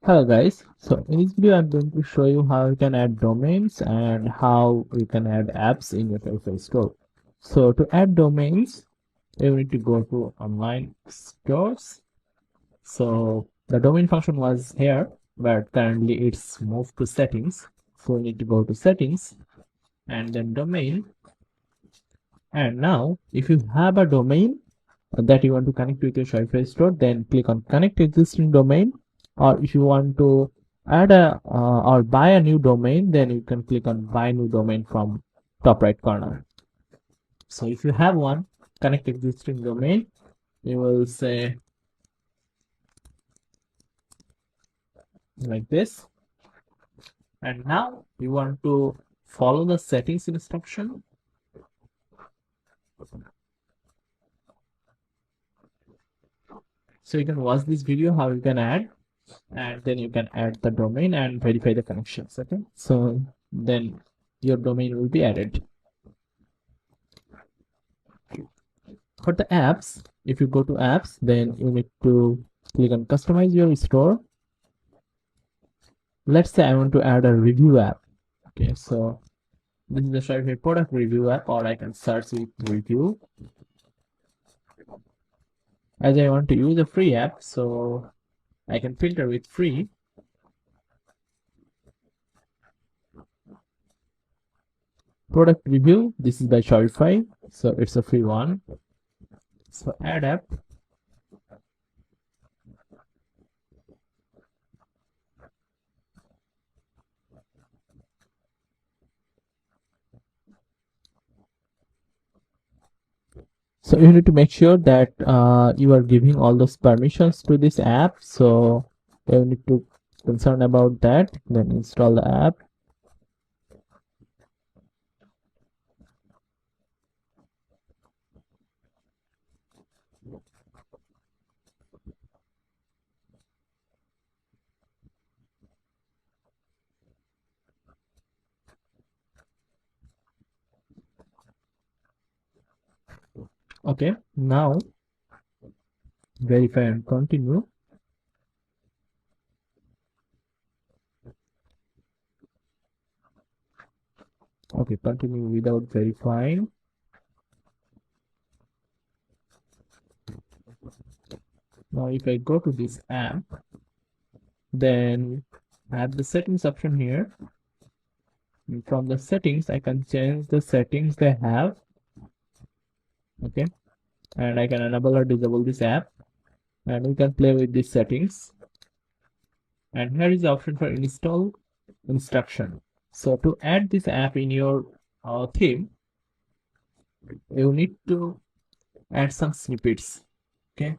Hello guys, so in this video I'm going to show you how you can add domains and how you can add apps in your Shopify store. So to add domains, you need to go to online stores. So the domain function was here, but currently it's moved to settings. So you need to go to settings and then domain. And now if you have a domain that you want to connect with your Shopify store, then click on connect existing domain. Or if you want to add a or buy a new domain, then you can click on buy new domain from top right corner. So if you have one connect existing domain, you will say like this, and now you want to follow the settings instruction. So you can watch this video how you can add, and then you can add the domain and verify the connections. Okay, so then your domain will be added. For the apps, if you go to apps, then you need to click on customize your store. Let's say I want to add a review app. Okay, so this is the Shopify product review app, or I can search with review. As I want to use a free app, so I can filter with free. Product review, this is by Shopify, so it's a free one. So add app. So you need to make sure that you are giving all those permissions to this app. So you need to concern about that. Then install the app. Okay, now verify and continue. Okay, continue without verifying. Now if I go to this app, then I have the settings option here. And from the settings, I can change the settings they have. Okay, and I can enable or disable this app, and we can play with these settings. And here is the option for install instruction. So to add this app in your theme, you need to add some snippets. Okay,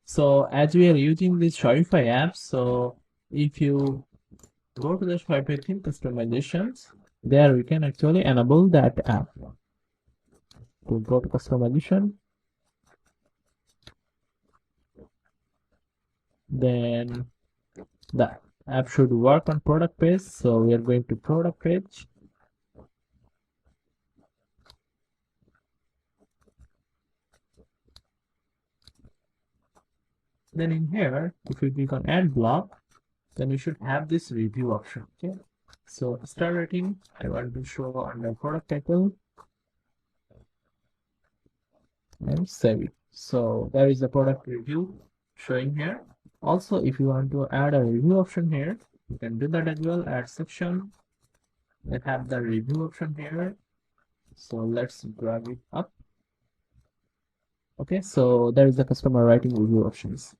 so as we are using this Shopify app, so if you go to the Shopify theme customizations, there we can actually enable that app. To go to customization, then the app should work on product page. So we are going to product page. Then in here, if you click on add block, then you should have this review option. Okay, so star rating I want to show under product title and save it. So there is the product review showing here. Also, if you want to add a review option here, you can do that as well. Add section, I have the review option here, so let's drag it up. Okay, so there is the customer writing review options.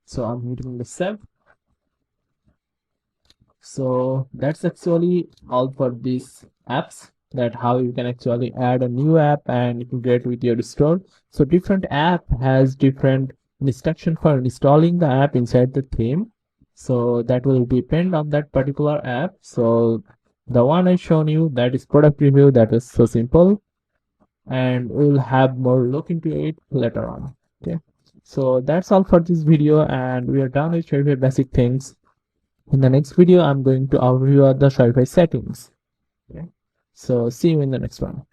So I'm hitting the save. So that's actually all for these apps, that how you can actually add a new app and integrate with your store. So different app has different instruction for installing the app inside the theme, so that will depend on that particular app. So the one I shown you, that is product review, that is so simple, and we'll have more look into it later on. Okay, so that's all for this video, and we are done with Shopify basic things. In the next video, I'm going to overview the Shopify settings. Okay, so see you in the next one.